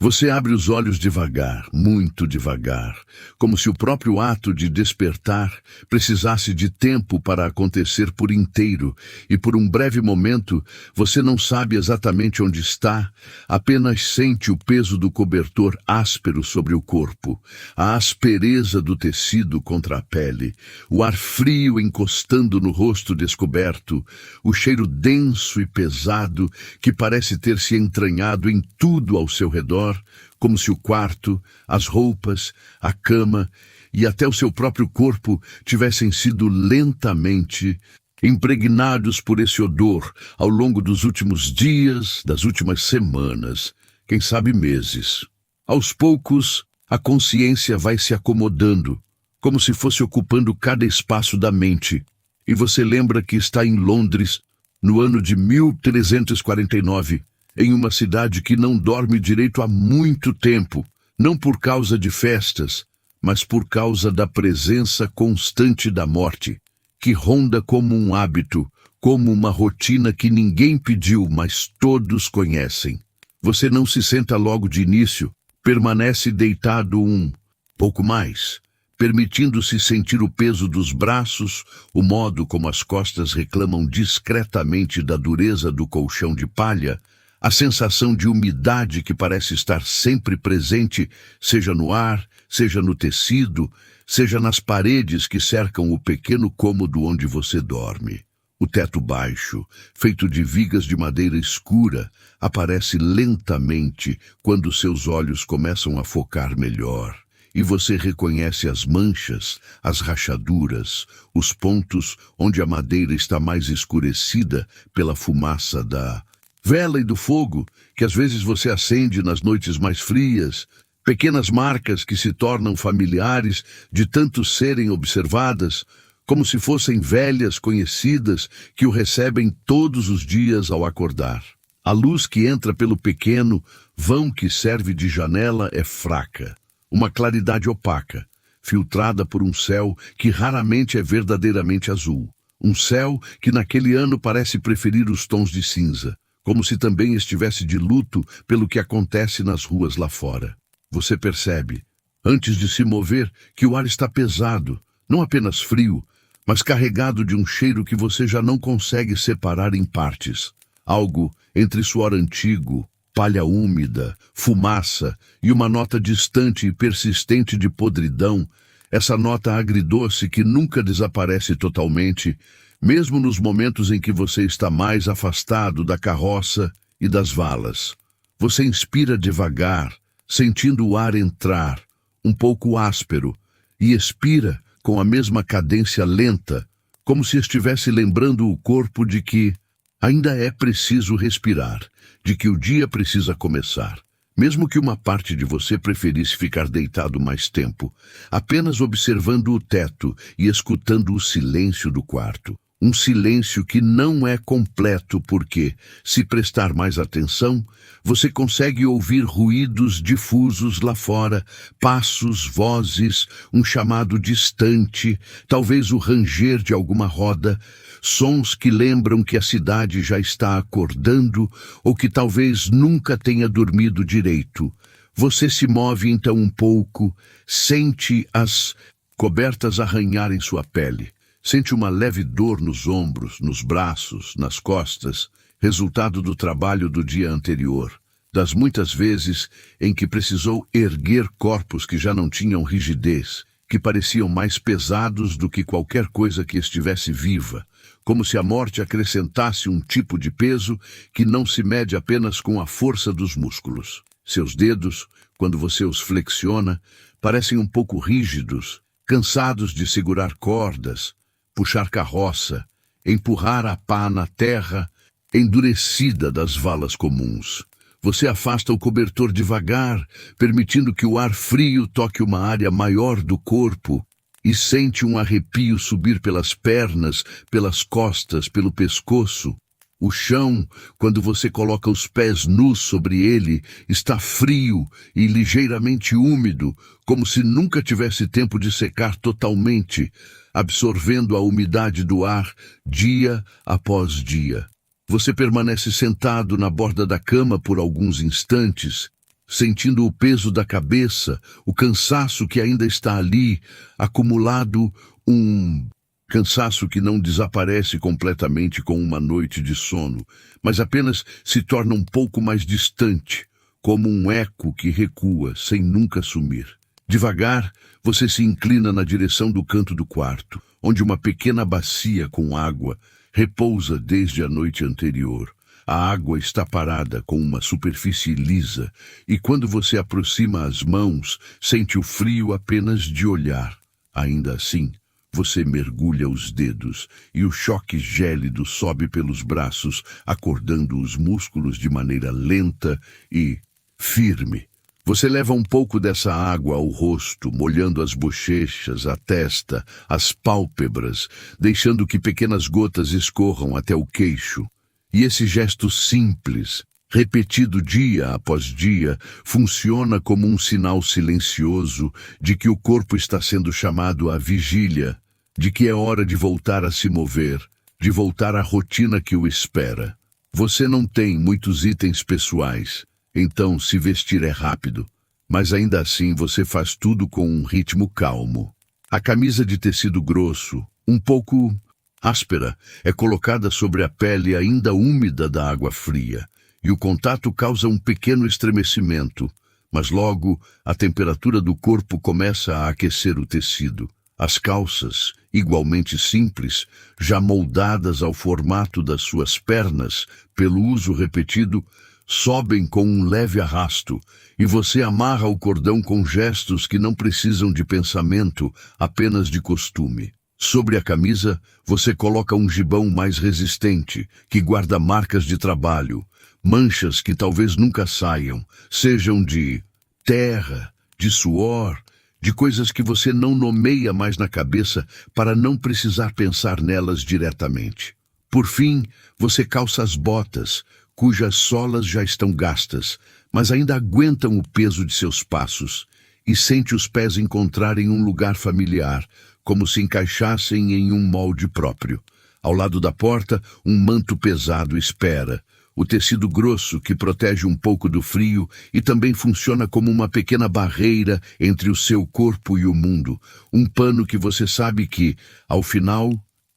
Você abre os olhos devagar, muito devagar, como se o próprio ato de despertar precisasse de tempo para acontecer por inteiro, e por um breve momento você não sabe exatamente onde está, apenas sente o peso do cobertor áspero sobre o corpo, a aspereza do tecido contra a pele, o ar frio encostando no rosto descoberto, o cheiro denso e pesado que parece ter se entranhado em tudo ao seu redor, como se o quarto, as roupas, a cama e até o seu próprio corpo tivessem sido lentamente impregnados por esse odor ao longo dos últimos dias, das últimas semanas, quem sabe meses. Aos poucos, a consciência vai se acomodando, como se fosse ocupando cada espaço da mente, e você lembra que está em Londres, no ano de 1349, em uma cidade que não dorme direito há muito tempo, não por causa de festas, mas por causa da presença constante da morte, que ronda como um hábito, como uma rotina que ninguém pediu, mas todos conhecem. Você não se senta logo de início, permanece deitado um pouco mais, permitindo-se sentir o peso dos braços, o modo como as costas reclamam discretamente da dureza do colchão de palha, a sensação de umidade que parece estar sempre presente, seja no ar, seja no tecido, seja nas paredes que cercam o pequeno cômodo onde você dorme. O teto baixo, feito de vigas de madeira escura, aparece lentamente quando seus olhos começam a focar melhor, e você reconhece as manchas, as rachaduras, os pontos onde a madeira está mais escurecida pela fumaça da vela e do fogo, que às vezes você acende nas noites mais frias, pequenas marcas que se tornam familiares de tanto serem observadas, como se fossem velhas conhecidas que o recebem todos os dias ao acordar. A luz que entra pelo pequeno vão que serve de janela é fraca, uma claridade opaca, filtrada por um céu que raramente é verdadeiramente azul. Um céu que naquele ano parece preferir os tons de cinza, como se também estivesse de luto pelo que acontece nas ruas lá fora. Você percebe, antes de se mover, que o ar está pesado, não apenas frio, mas carregado de um cheiro que você já não consegue separar em partes. Algo entre suor antigo, palha úmida, fumaça e uma nota distante e persistente de podridão, essa nota agridoce que nunca desaparece totalmente, mesmo nos momentos em que você está mais afastado da carroça e das valas. Você inspira devagar, sentindo o ar entrar, um pouco áspero, e expira com a mesma cadência lenta, como se estivesse lembrando o corpo de que ainda é preciso respirar, de que o dia precisa começar. Mesmo que uma parte de você preferisse ficar deitado mais tempo, apenas observando o teto e escutando o silêncio do quarto. Um silêncio que não é completo porque, se prestar mais atenção, você consegue ouvir ruídos difusos lá fora, passos, vozes, um chamado distante, talvez o ranger de alguma roda, sons que lembram que a cidade já está acordando ou que talvez nunca tenha dormido direito. Você se move então um pouco, sente as cobertas arranharem sua pele. Sente uma leve dor nos ombros, nos braços, nas costas, resultado do trabalho do dia anterior, das muitas vezes em que precisou erguer corpos que já não tinham rigidez, que pareciam mais pesados do que qualquer coisa que estivesse viva, como se a morte acrescentasse um tipo de peso que não se mede apenas com a força dos músculos. Seus dedos, quando você os flexiona, parecem um pouco rígidos, cansados de segurar cordas, puxar carroça, empurrar a pá na terra endurecida das valas comuns. Você afasta o cobertor devagar, permitindo que o ar frio toque uma área maior do corpo e sente um arrepio subir pelas pernas, pelas costas, pelo pescoço. O chão, quando você coloca os pés nus sobre ele, está frio e ligeiramente úmido, como se nunca tivesse tempo de secar totalmente, absorvendo a umidade do ar dia após dia. Você permanece sentado na borda da cama por alguns instantes, sentindo o peso da cabeça, o cansaço que ainda está ali, acumulado, um cansaço que não desaparece completamente com uma noite de sono, mas apenas se torna um pouco mais distante, como um eco que recua sem nunca sumir. Devagar, você se inclina na direção do canto do quarto, onde uma pequena bacia com água repousa desde a noite anterior. A água está parada com uma superfície lisa, e quando você aproxima as mãos, sente o frio apenas de olhar. Ainda assim, você mergulha os dedos e o choque gélido sobe pelos braços, acordando os músculos de maneira lenta e firme. Você leva um pouco dessa água ao rosto, molhando as bochechas, a testa, as pálpebras, deixando que pequenas gotas escorram até o queixo. E esse gesto simples, repetido dia após dia, funciona como um sinal silencioso de que o corpo está sendo chamado à vigília, de que é hora de voltar a se mover, de voltar à rotina que o espera. Você não tem muitos itens pessoais, então se vestir é rápido, mas ainda assim você faz tudo com um ritmo calmo. A camisa de tecido grosso, um pouco áspera, é colocada sobre a pele ainda úmida da água fria, e o contato causa um pequeno estremecimento, mas logo a temperatura do corpo começa a aquecer o tecido. As calças, igualmente simples, já moldadas ao formato das suas pernas, pelo uso repetido, sobem com um leve arrasto, e você amarra o cordão com gestos que não precisam de pensamento, apenas de costume. Sobre a camisa, você coloca um gibão mais resistente, que guarda marcas de trabalho, manchas que talvez nunca saiam, sejam de terra, de suor, de coisas que você não nomeia mais na cabeça para não precisar pensar nelas diretamente. Por fim, você calça as botas, cujas solas já estão gastas, mas ainda aguentam o peso de seus passos, e sente os pés encontrarem um lugar familiar, como se encaixassem em um molde próprio. Ao lado da porta, um manto pesado espera, o tecido grosso que protege um pouco do frio e também funciona como uma pequena barreira entre o seu corpo e o mundo, um pano que você sabe que, ao final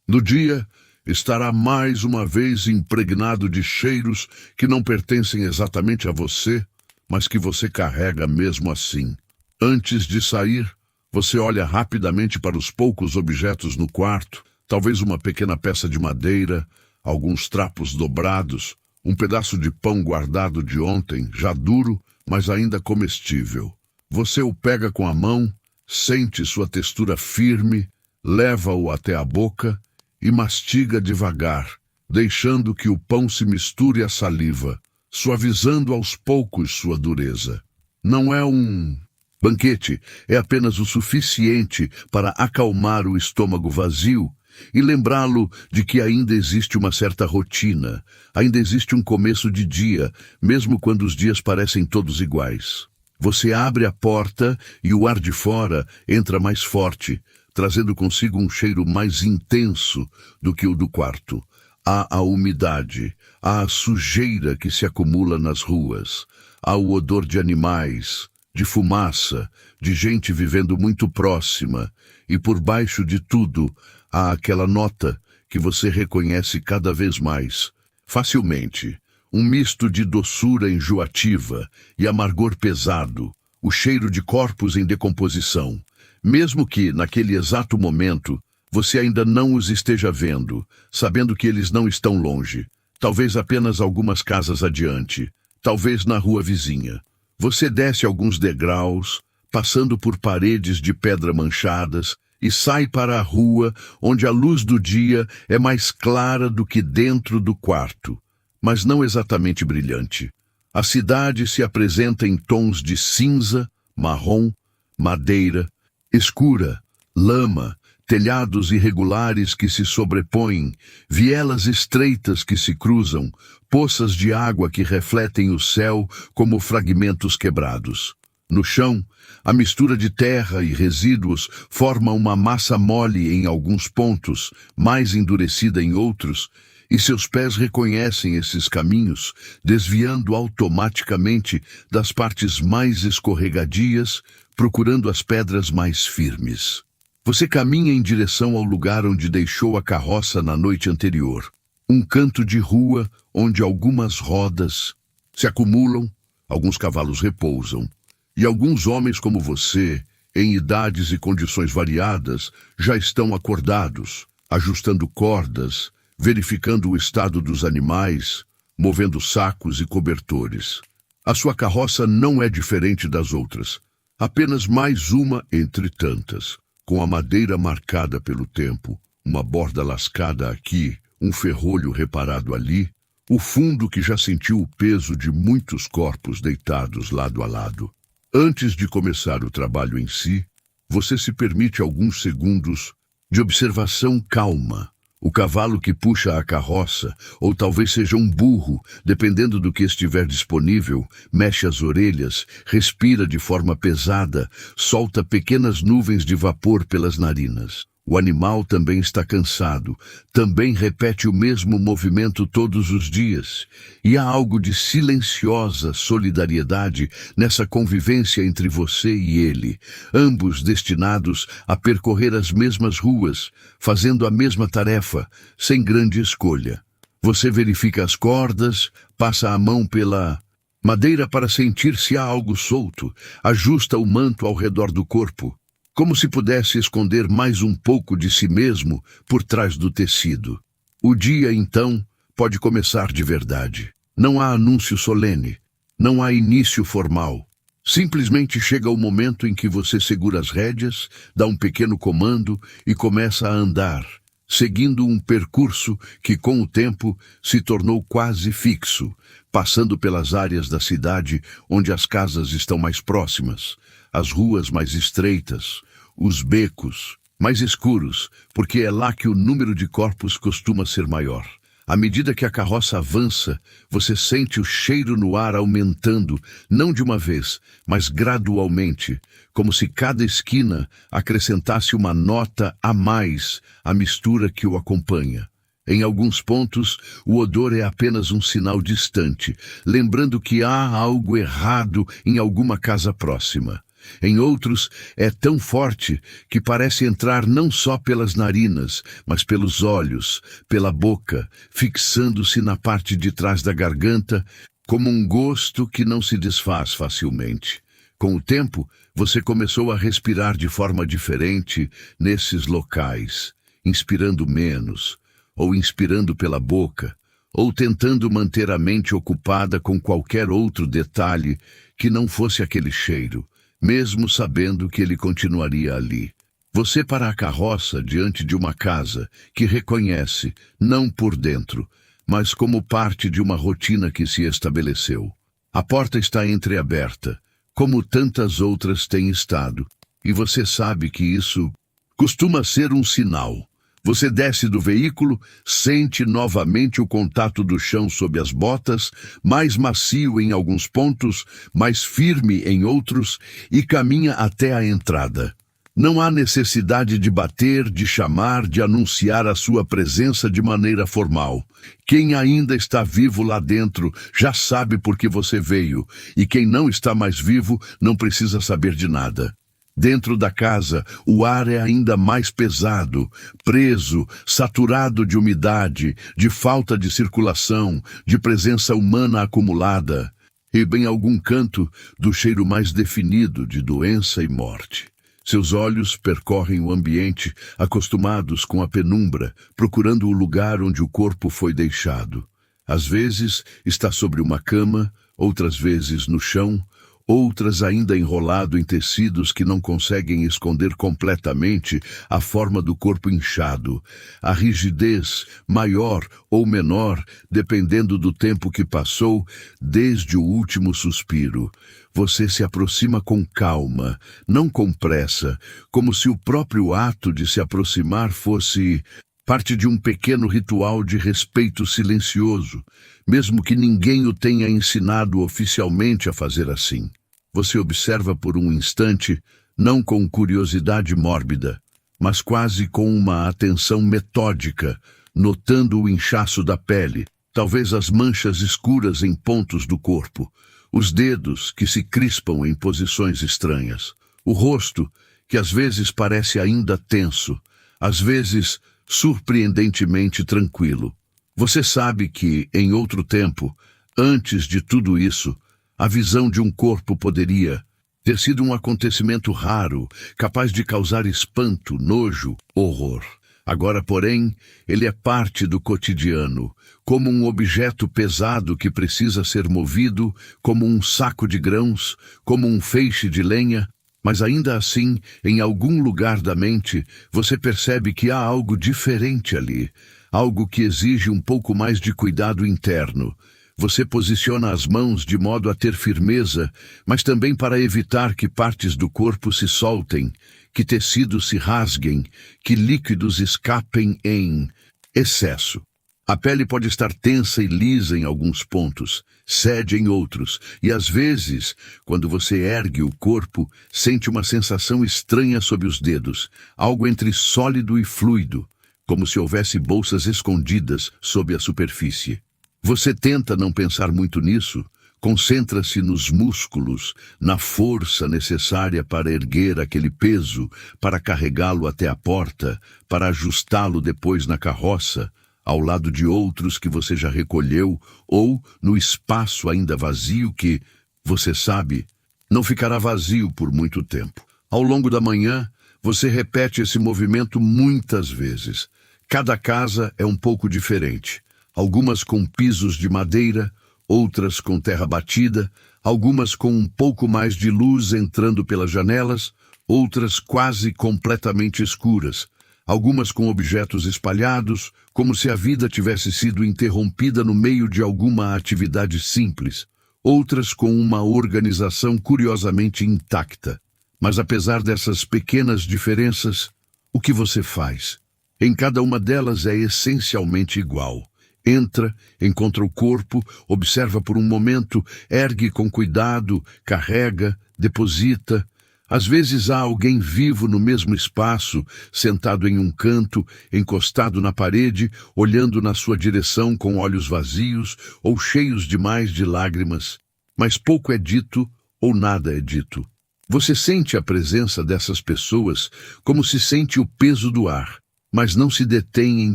do dia, estará mais uma vez impregnado de cheiros que não pertencem exatamente a você, mas que você carrega mesmo assim. Antes de sair, você olha rapidamente para os poucos objetos no quarto, talvez uma pequena peça de madeira, alguns trapos dobrados, um pedaço de pão guardado de ontem, já duro, mas ainda comestível. Você o pega com a mão, sente sua textura firme, leva-o até a boca e mastiga devagar, deixando que o pão se misture à saliva, suavizando aos poucos sua dureza. Não é um banquete, é apenas o suficiente para acalmar o estômago vazio e lembrá-lo de que ainda existe uma certa rotina, ainda existe um começo de dia, mesmo quando os dias parecem todos iguais. Você abre a porta e o ar de fora entra mais forte, trazendo consigo um cheiro mais intenso do que o do quarto. Há a umidade, há a sujeira que se acumula nas ruas, há o odor de animais, de fumaça, de gente vivendo muito próxima, e por baixo de tudo há aquela nota que você reconhece cada vez mais, facilmente, um misto de doçura enjoativa e amargor pesado, o cheiro de corpos em decomposição, mesmo que, naquele exato momento, você ainda não os esteja vendo, sabendo que eles não estão longe, talvez apenas algumas casas adiante, talvez na rua vizinha. Você desce alguns degraus, passando por paredes de pedra manchadas, e sai para a rua, onde a luz do dia é mais clara do que dentro do quarto, mas não exatamente brilhante. A cidade se apresenta em tons de cinza, marrom, madeira, escura, lama, telhados irregulares que se sobrepõem, vielas estreitas que se cruzam, poças de água que refletem o céu como fragmentos quebrados. No chão, a mistura de terra e resíduos forma uma massa mole em alguns pontos, mais endurecida em outros, e seus pés reconhecem esses caminhos, desviando automaticamente das partes mais escorregadias, procurando as pedras mais firmes. Você caminha em direção ao lugar onde deixou a carroça na noite anterior. Um canto de rua onde algumas rodas se acumulam, alguns cavalos repousam, e alguns homens como você, em idades e condições variadas, já estão acordados, ajustando cordas, verificando o estado dos animais, movendo sacos e cobertores. A sua carroça não é diferente das outras, apenas mais uma entre tantas, com a madeira marcada pelo tempo, uma borda lascada aqui, um ferrolho reparado ali, o fundo que já sentiu o peso de muitos corpos deitados lado a lado. Antes de começar o trabalho em si, você se permite alguns segundos de observação calma. O cavalo que puxa a carroça, ou talvez seja um burro, dependendo do que estiver disponível, mexe as orelhas, respira de forma pesada, solta pequenas nuvens de vapor pelas narinas. O animal também está cansado, também repete o mesmo movimento todos os dias, e há algo de silenciosa solidariedade nessa convivência entre você e ele, ambos destinados a percorrer as mesmas ruas, fazendo a mesma tarefa, sem grande escolha. Você verifica as cordas, passa a mão pela madeira para sentir se há algo solto, ajusta o manto ao redor do corpo, como se pudesse esconder mais um pouco de si mesmo por trás do tecido. O dia, então, pode começar de verdade. Não há anúncio solene, não há início formal. Simplesmente chega o momento em que você segura as rédeas, dá um pequeno comando e começa a andar, seguindo um percurso que, com o tempo, se tornou quase fixo, passando pelas áreas da cidade onde as casas estão mais próximas, as ruas mais estreitas, os becos mais escuros, porque é lá que o número de corpos costuma ser maior. À medida que a carroça avança, você sente o cheiro no ar aumentando, não de uma vez, mas gradualmente, como se cada esquina acrescentasse uma nota a mais à mistura que o acompanha. Em alguns pontos, o odor é apenas um sinal distante, lembrando que há algo errado em alguma casa próxima. Em outros, é tão forte que parece entrar não só pelas narinas, mas pelos olhos, pela boca, fixando-se na parte de trás da garganta, como um gosto que não se desfaz facilmente. Com o tempo, você começou a respirar de forma diferente nesses locais, inspirando menos, ou inspirando pela boca, ou tentando manter a mente ocupada com qualquer outro detalhe que não fosse aquele cheiro, mesmo sabendo que ele continuaria ali. Você para a carroça diante de uma casa que reconhece, não por dentro, mas como parte de uma rotina que se estabeleceu. A porta está entreaberta, como tantas outras têm estado, e você sabe que isso costuma ser um sinal. Você desce do veículo, sente novamente o contato do chão sob as botas, mais macio em alguns pontos, mais firme em outros, e caminha até a entrada. Não há necessidade de bater, de chamar, de anunciar a sua presença de maneira formal. Quem ainda está vivo lá dentro já sabe por que você veio, e quem não está mais vivo não precisa saber de nada. Dentro da casa, o ar é ainda mais pesado, preso, saturado de umidade, de falta de circulação, de presença humana acumulada, e bem algum canto do cheiro mais definido de doença e morte. Seus olhos percorrem o ambiente, acostumados com a penumbra, procurando o lugar onde o corpo foi deixado. Às vezes está sobre uma cama, outras vezes no chão, outras ainda enrolado em tecidos que não conseguem esconder completamente a forma do corpo inchado, a rigidez, maior ou menor, dependendo do tempo que passou desde o último suspiro. Você se aproxima com calma, não com pressa, como se o próprio ato de se aproximar fosse parte de um pequeno ritual de respeito silencioso, mesmo que ninguém o tenha ensinado oficialmente a fazer assim. Você observa por um instante, não com curiosidade mórbida, mas quase com uma atenção metódica, notando o inchaço da pele, talvez as manchas escuras em pontos do corpo, os dedos que se crispam em posições estranhas, o rosto que às vezes parece ainda tenso, às vezes surpreendentemente tranquilo. Você sabe que, em outro tempo, antes de tudo isso, a visão de um corpo poderia ter sido um acontecimento raro, capaz de causar espanto, nojo, horror. Agora, porém, ele é parte do cotidiano, como um objeto pesado que precisa ser movido, como um saco de grãos, como um feixe de lenha, mas ainda assim, em algum lugar da mente, você percebe que há algo diferente ali, algo que exige um pouco mais de cuidado interno. Você posiciona as mãos de modo a ter firmeza, mas também para evitar que partes do corpo se soltem, que tecidos se rasguem, que líquidos escapem em excesso. A pele pode estar tensa e lisa em alguns pontos, cede em outros, e às vezes, quando você ergue o corpo, sente uma sensação estranha sob os dedos, algo entre sólido e fluido, como se houvesse bolsas escondidas sob a superfície. Você tenta não pensar muito nisso, concentra-se nos músculos, na força necessária para erguer aquele peso, para carregá-lo até a porta, para ajustá-lo depois na carroça, ao lado de outros que você já recolheu, ou no espaço ainda vazio que, você sabe, não ficará vazio por muito tempo. Ao longo da manhã, você repete esse movimento muitas vezes. Cada casa é um pouco diferente. Algumas com pisos de madeira, outras com terra batida, algumas com um pouco mais de luz entrando pelas janelas, outras quase completamente escuras, algumas com objetos espalhados, como se a vida tivesse sido interrompida no meio de alguma atividade simples, outras com uma organização curiosamente intacta. Mas apesar dessas pequenas diferenças, o que você faz? Em cada uma delas é essencialmente igual. Entra, encontra o corpo, observa por um momento, ergue com cuidado, carrega, deposita. Às vezes há alguém vivo no mesmo espaço, sentado em um canto, encostado na parede, olhando na sua direção com olhos vazios ou cheios demais de lágrimas. Mas pouco é dito ou nada é dito. Você sente a presença dessas pessoas como se sente o peso do ar, mas não se detém em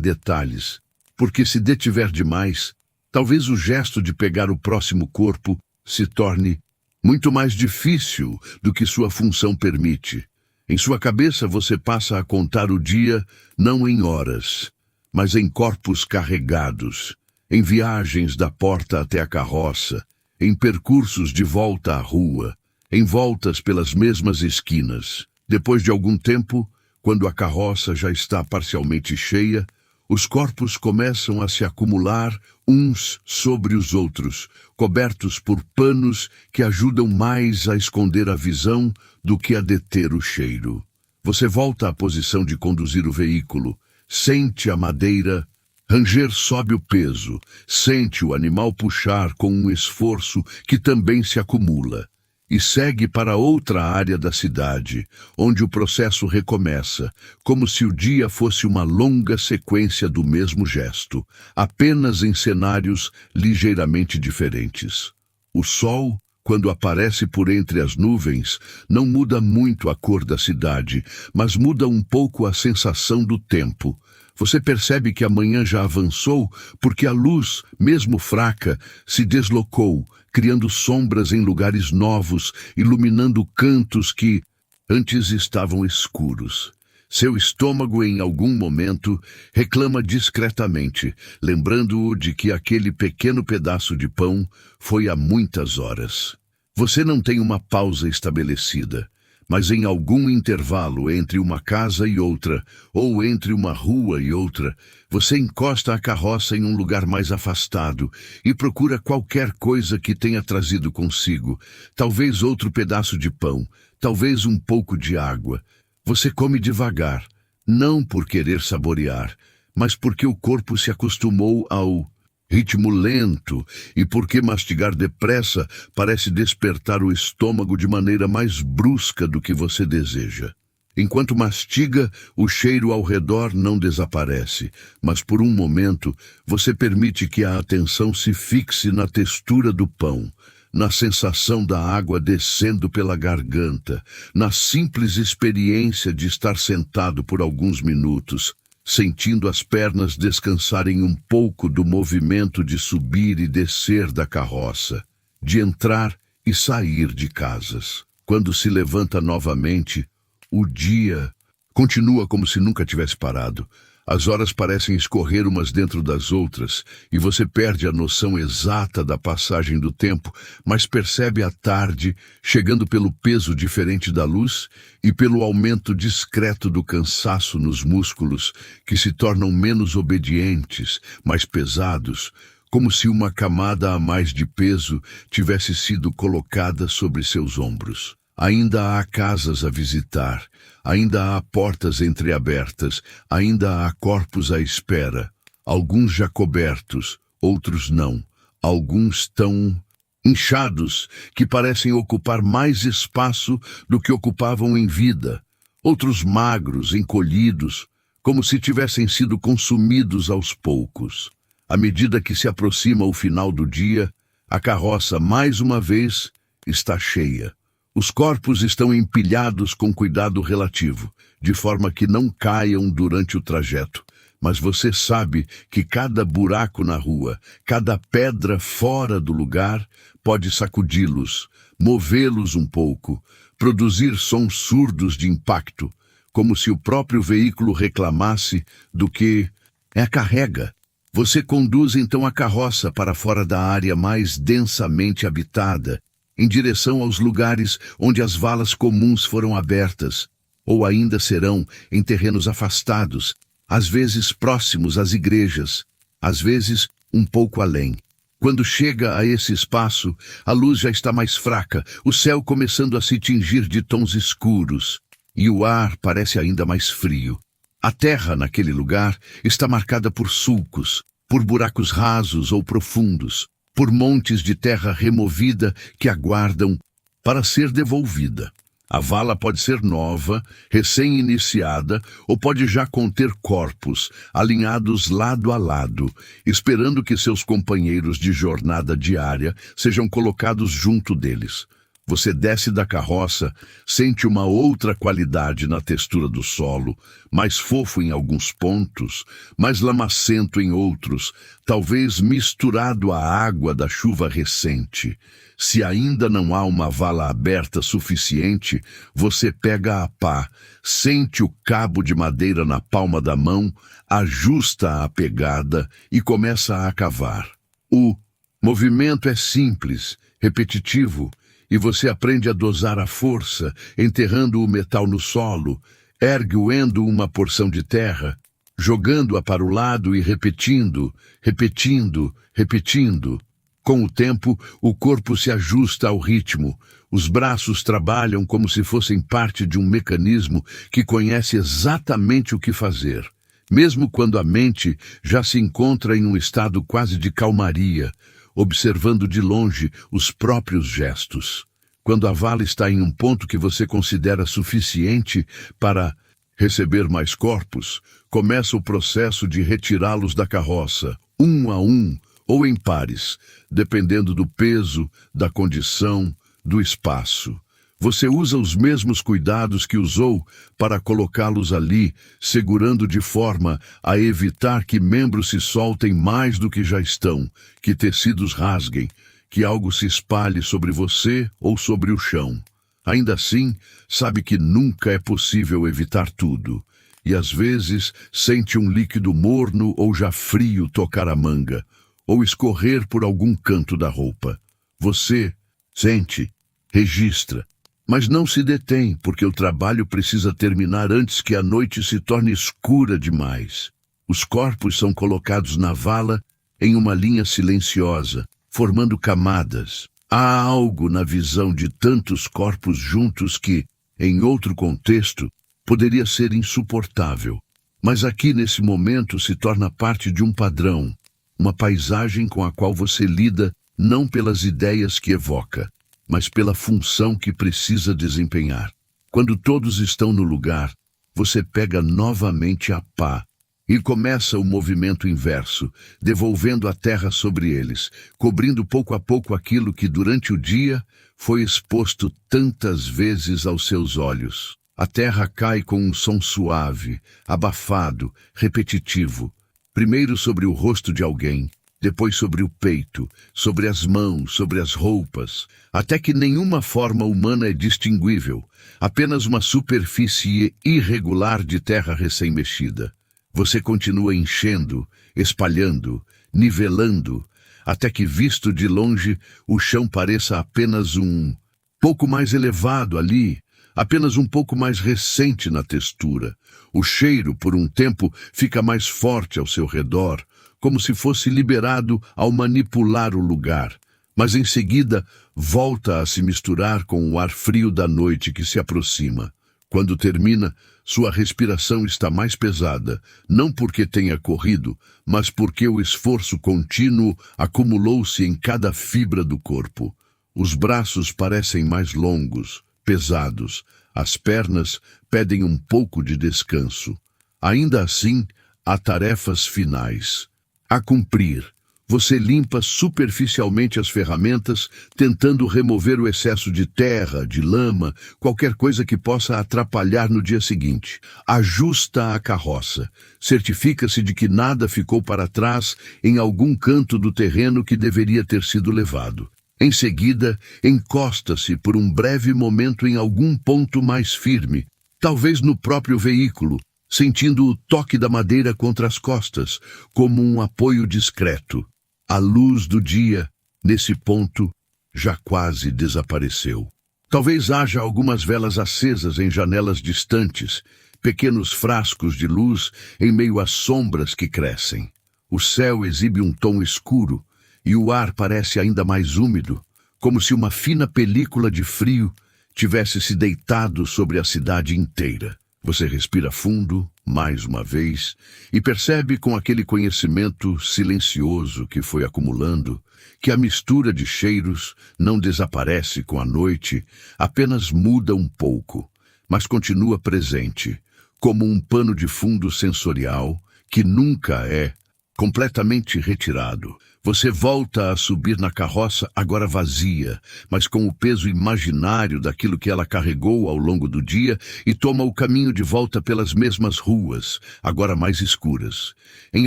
detalhes. Porque se detiver demais, talvez o gesto de pegar o próximo corpo se torne muito mais difícil do que sua função permite. Em sua cabeça você passa a contar o dia não em horas, mas em corpos carregados, em viagens da porta até a carroça, em percursos de volta à rua, em voltas pelas mesmas esquinas. Depois de algum tempo, quando a carroça já está parcialmente cheia, os corpos começam a se acumular uns sobre os outros, cobertos por panos que ajudam mais a esconder a visão do que a deter o cheiro. Você volta à posição de conduzir o veículo, sente a madeira ranger sob o peso, sente o animal puxar com um esforço que também se acumula. E segue para outra área da cidade, onde o processo recomeça, como se o dia fosse uma longa sequência do mesmo gesto, apenas em cenários ligeiramente diferentes. O sol, quando aparece por entre as nuvens, não muda muito a cor da cidade, mas muda um pouco a sensação do tempo. Você percebe que a manhã já avançou porque a luz, mesmo fraca, se deslocou, criando sombras em lugares novos, iluminando cantos que antes estavam escuros. Seu estômago, em algum momento, reclama discretamente, lembrando-o de que aquele pequeno pedaço de pão foi há muitas horas. Você não tem uma pausa estabelecida, mas em algum intervalo entre uma casa e outra, ou entre uma rua e outra, você encosta a carroça em um lugar mais afastado e procura qualquer coisa que tenha trazido consigo, talvez outro pedaço de pão, talvez um pouco de água. Você come devagar, não por querer saborear, mas porque o corpo se acostumou ao ritmo lento e porque mastigar depressa parece despertar o estômago de maneira mais brusca do que você deseja. Enquanto mastiga, o cheiro ao redor não desaparece, mas por um momento você permite que a atenção se fixe na textura do pão, na sensação da água descendo pela garganta, na simples experiência de estar sentado por alguns minutos, sentindo as pernas descansarem um pouco do movimento de subir e descer da carroça, de entrar e sair de casas. Quando se levanta novamente, o dia continua como se nunca tivesse parado. As horas parecem escorrer umas dentro das outras e você perde a noção exata da passagem do tempo, mas percebe a tarde chegando pelo peso diferente da luz e pelo aumento discreto do cansaço nos músculos, que se tornam menos obedientes, mais pesados, como se uma camada a mais de peso tivesse sido colocada sobre seus ombros. Ainda há casas a visitar, ainda há portas entreabertas, ainda há corpos à espera, alguns já cobertos, outros não, alguns tão inchados que parecem ocupar mais espaço do que ocupavam em vida, outros magros, encolhidos, como se tivessem sido consumidos aos poucos. À medida que se aproxima o final do dia, a carroça, mais uma vez, está cheia. Os corpos estão empilhados com cuidado relativo, de forma que não caiam durante o trajeto. Mas você sabe que cada buraco na rua, cada pedra fora do lugar, pode sacudi-los, movê-los um pouco, produzir sons surdos de impacto, como se o próprio veículo reclamasse do que a carrega. Você conduz então a carroça para fora da área mais densamente habitada, em direção aos lugares onde as valas comuns foram abertas, ou ainda serão em terrenos afastados, às vezes próximos às igrejas, às vezes um pouco além. Quando chega a esse espaço, a luz já está mais fraca, o céu começando a se tingir de tons escuros, e o ar parece ainda mais frio. A terra naquele lugar está marcada por sulcos, por buracos rasos ou profundos, por montes de terra removida que aguardam para ser devolvida. A vala pode ser nova, recém-iniciada, ou pode já conter corpos, alinhados lado a lado, esperando que seus companheiros de jornada diária sejam colocados junto deles. Você desce da carroça, sente uma outra qualidade na textura do solo, mais fofo em alguns pontos, mais lamacento em outros, talvez misturado à água da chuva recente. Se ainda não há uma vala aberta suficiente, você pega a pá, sente o cabo de madeira na palma da mão, ajusta a pegada e começa a cavar. O movimento é simples, repetitivo, e você aprende a dosar a força, enterrando o metal no solo, erguendo uma porção de terra, jogando-a para o lado e repetindo, repetindo, repetindo. Com o tempo, o corpo se ajusta ao ritmo. Os braços trabalham como se fossem parte de um mecanismo que conhece exatamente o que fazer, mesmo quando a mente já se encontra em um estado quase de calmaria, observando de longe os próprios gestos. Quando a vala está em um ponto que você considera suficiente para receber mais corpos, começa o processo de retirá-los da carroça, um a um, ou em pares, dependendo do peso, da condição, do espaço. Você usa os mesmos cuidados que usou para colocá-los ali, segurando de forma a evitar que membros se soltem mais do que já estão, que tecidos rasguem, que algo se espalhe sobre você ou sobre o chão. Ainda assim, sabe que nunca é possível evitar tudo, e às vezes sente um líquido morno ou já frio tocar a manga, ou escorrer por algum canto da roupa. Você sente, registra, mas não se detém, porque o trabalho precisa terminar antes que a noite se torne escura demais. Os corpos são colocados na vala em uma linha silenciosa, formando camadas. Há algo na visão de tantos corpos juntos que, em outro contexto, poderia ser insuportável. Mas aqui, nesse momento, se torna parte de um padrão, uma paisagem com a qual você lida não pelas ideias que evoca, mas pela função que precisa desempenhar. Quando todos estão no lugar, você pega novamente a pá e começa o movimento inverso, devolvendo a terra sobre eles, cobrindo pouco a pouco aquilo que durante o dia foi exposto tantas vezes aos seus olhos. A terra cai com um som suave, abafado, repetitivo, primeiro sobre o rosto de alguém, depois sobre o peito, sobre as mãos, sobre as roupas, até que nenhuma forma humana é distinguível, apenas uma superfície irregular de terra recém-mexida. Você continua enchendo, espalhando, nivelando, até que, visto de longe, o chão pareça apenas um pouco mais elevado ali, apenas um pouco mais recente na textura. O cheiro, por um tempo, fica mais forte ao seu redor, como se fosse liberado ao manipular o lugar. Mas em seguida, volta a se misturar com o ar frio da noite que se aproxima. Quando termina, sua respiração está mais pesada, não porque tenha corrido, mas porque o esforço contínuo acumulou-se em cada fibra do corpo. Os braços parecem mais longos, pesados. As pernas pedem um pouco de descanso. Ainda assim, há tarefas finais a cumprir. Você limpa superficialmente as ferramentas, tentando remover o excesso de terra, de lama, qualquer coisa que possa atrapalhar no dia seguinte. Ajusta a carroça. Certifica-se de que nada ficou para trás em algum canto do terreno que deveria ter sido levado. Em seguida, encosta-se por um breve momento em algum ponto mais firme, talvez no próprio veículo, sentindo o toque da madeira contra as costas, como um apoio discreto. A luz do dia, nesse ponto, já quase desapareceu. Talvez haja algumas velas acesas em janelas distantes, pequenos frascos de luz em meio às sombras que crescem. O céu exibe um tom escuro e o ar parece ainda mais úmido, como se uma fina película de frio tivesse se deitado sobre a cidade inteira. Você respira fundo, mais uma vez, e percebe com aquele conhecimento silencioso que foi acumulando, que a mistura de cheiros não desaparece com a noite, apenas muda um pouco, mas continua presente, como um pano de fundo sensorial que nunca é completamente retirado. Você volta a subir na carroça, agora vazia, mas com o peso imaginário daquilo que ela carregou ao longo do dia, e toma o caminho de volta pelas mesmas ruas, agora mais escuras. Em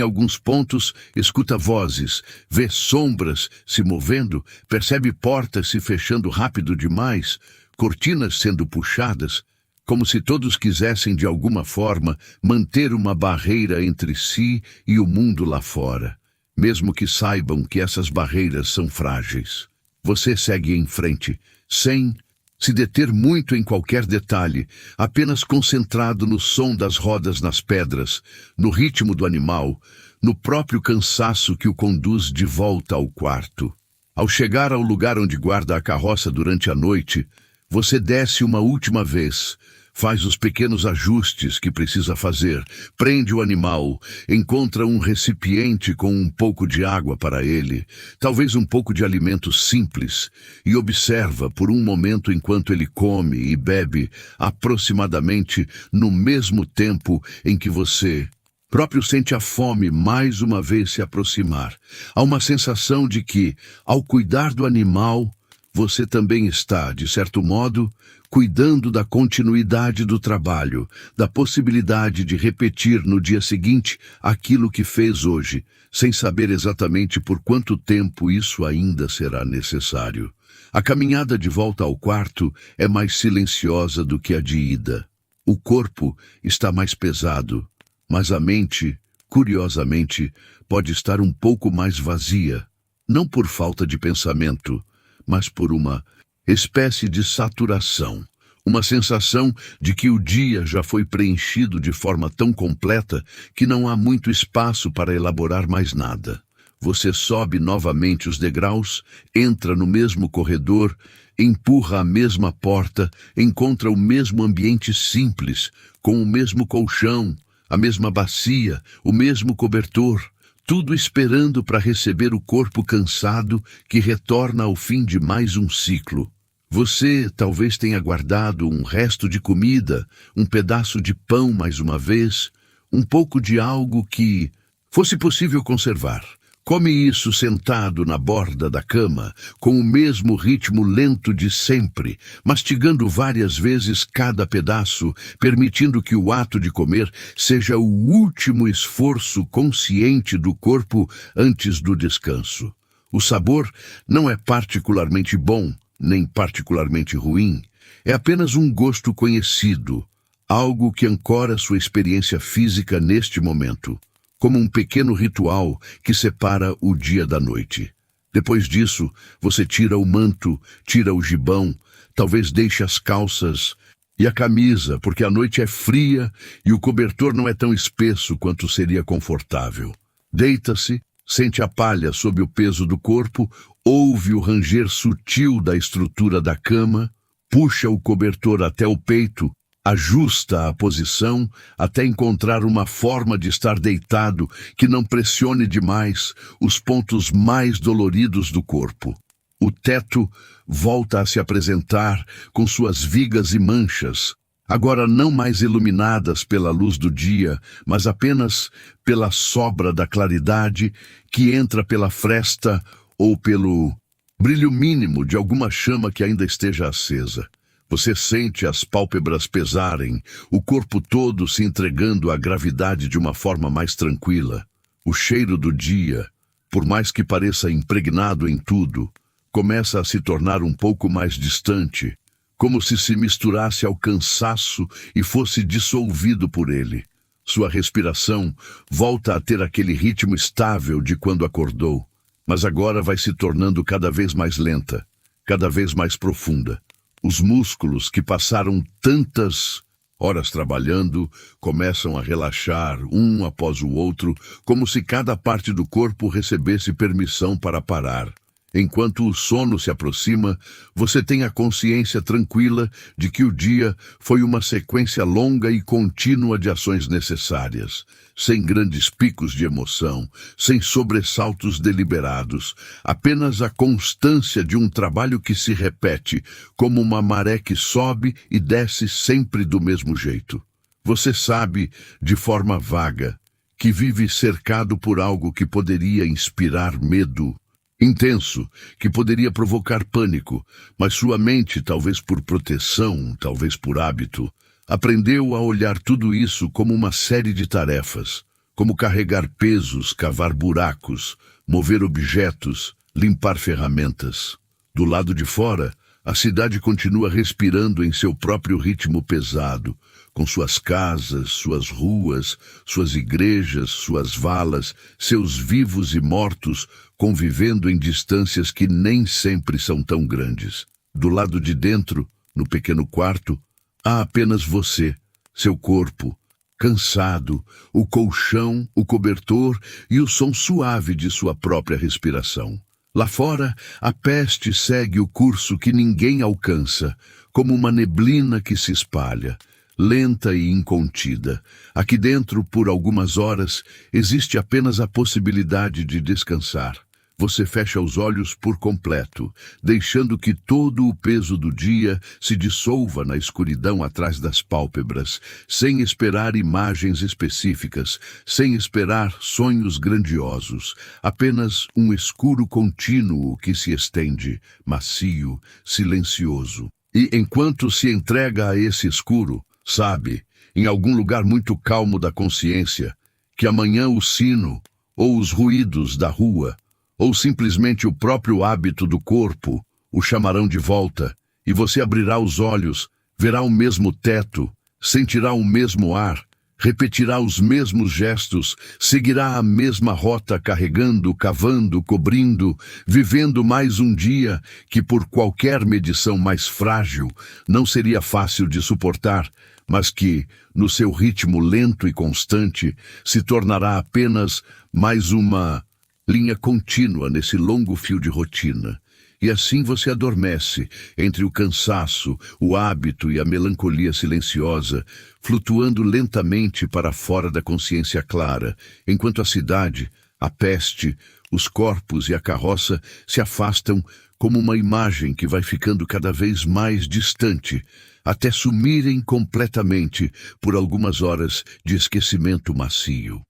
alguns pontos, escuta vozes, vê sombras se movendo, percebe portas se fechando rápido demais, cortinas sendo puxadas, como se todos quisessem de alguma forma manter uma barreira entre si e o mundo lá fora. Mesmo que saibam que essas barreiras são frágeis. Você segue em frente, sem se deter muito em qualquer detalhe, apenas concentrado no som das rodas nas pedras, no ritmo do animal, no próprio cansaço que o conduz de volta ao quarto. Ao chegar ao lugar onde guarda a carroça durante a noite, você desce uma última vez, faz os pequenos ajustes que precisa fazer, prende o animal, encontra um recipiente com um pouco de água para ele, talvez um pouco de alimento simples, e observa por um momento enquanto ele come e bebe, aproximadamente no mesmo tempo em que você próprio sente a fome mais uma vez se aproximar. Há uma sensação de que, ao cuidar do animal, você também está, de certo modo, cuidando da continuidade do trabalho, da possibilidade de repetir no dia seguinte aquilo que fez hoje, sem saber exatamente por quanto tempo isso ainda será necessário. A caminhada de volta ao quarto é mais silenciosa do que a de ida. O corpo está mais pesado, mas a mente, curiosamente, pode estar um pouco mais vazia, não por falta de pensamento, mas por uma espécie de saturação, uma sensação de que o dia já foi preenchido de forma tão completa que não há muito espaço para elaborar mais nada. Você sobe novamente os degraus, entra no mesmo corredor, empurra a mesma porta, encontra o mesmo ambiente simples, com o mesmo colchão, a mesma bacia, o mesmo cobertor, tudo esperando para receber o corpo cansado que retorna ao fim de mais um ciclo. Você talvez tenha guardado um resto de comida, um pedaço de pão mais uma vez, um pouco de algo que fosse possível conservar. Come isso sentado na borda da cama, com o mesmo ritmo lento de sempre, mastigando várias vezes cada pedaço, permitindo que o ato de comer seja o último esforço consciente do corpo antes do descanso. O sabor não é particularmente bom, nem particularmente ruim. É apenas um gosto conhecido, algo que ancora sua experiência física neste momento, como um pequeno ritual que separa o dia da noite. Depois disso, você tira o manto, tira o gibão, talvez deixe as calças e a camisa, porque a noite é fria e o cobertor não é tão espesso quanto seria confortável. Deita-se, sente a palha sob o peso do corpo, ouve o ranger sutil da estrutura da cama, puxa o cobertor até o peito, ajusta a posição até encontrar uma forma de estar deitado que não pressione demais os pontos mais doloridos do corpo. O teto volta a se apresentar com suas vigas e manchas, agora não mais iluminadas pela luz do dia, mas apenas pela sobra da claridade que entra pela fresta ou pelo brilho mínimo de alguma chama que ainda esteja acesa. Você sente as pálpebras pesarem, o corpo todo se entregando à gravidade de uma forma mais tranquila. O cheiro do dia, por mais que pareça impregnado em tudo, começa a se tornar um pouco mais distante, como se misturasse ao cansaço e fosse dissolvido por ele. Sua respiração volta a ter aquele ritmo estável de quando acordou, mas agora vai se tornando cada vez mais lenta, cada vez mais profunda. Os músculos que passaram tantas horas trabalhando começam a relaxar um após o outro, como se cada parte do corpo recebesse permissão para parar. Enquanto o sono se aproxima, você tem a consciência tranquila de que o dia foi uma sequência longa e contínua de ações necessárias, sem grandes picos de emoção, sem sobressaltos deliberados, apenas a constância de um trabalho que se repete, como uma maré que sobe e desce sempre do mesmo jeito. Você sabe, de forma vaga, que vive cercado por algo que poderia inspirar medo intenso, que poderia provocar pânico, mas sua mente, talvez por proteção, talvez por hábito, aprendeu a olhar tudo isso como uma série de tarefas, como carregar pesos, cavar buracos, mover objetos, limpar ferramentas. Do lado de fora, a cidade continua respirando em seu próprio ritmo pesado, com suas casas, suas ruas, suas igrejas, suas valas, seus vivos e mortos convivendo em distâncias que nem sempre são tão grandes. Do lado de dentro, no pequeno quarto, há apenas você, seu corpo, cansado, o colchão, o cobertor e o som suave de sua própria respiração. Lá fora, a peste segue o curso que ninguém alcança, como uma neblina que se espalha, lenta e incontida. Aqui dentro, por algumas horas, existe apenas a possibilidade de descansar. Você fecha os olhos por completo, deixando que todo o peso do dia se dissolva na escuridão atrás das pálpebras, sem esperar imagens específicas, sem esperar sonhos grandiosos, apenas um escuro contínuo que se estende, macio, silencioso. E enquanto se entrega a esse escuro, sabe, em algum lugar muito calmo da consciência, que amanhã o sino, ou os ruídos da rua, ou simplesmente o próprio hábito do corpo o chamarão de volta, e você abrirá os olhos, verá o mesmo teto, sentirá o mesmo ar, repetirá os mesmos gestos, seguirá a mesma rota carregando, cavando, cobrindo, vivendo mais um dia que por qualquer medição mais frágil não seria fácil de suportar, mas que, no seu ritmo lento e constante, se tornará apenas mais uma linha contínua nesse longo fio de rotina. E assim você adormece, entre o cansaço, o hábito e a melancolia silenciosa, flutuando lentamente para fora da consciência clara, enquanto a cidade, a peste, os corpos e a carroça se afastam como uma imagem que vai ficando cada vez mais distante, até sumirem completamente por algumas horas de esquecimento macio.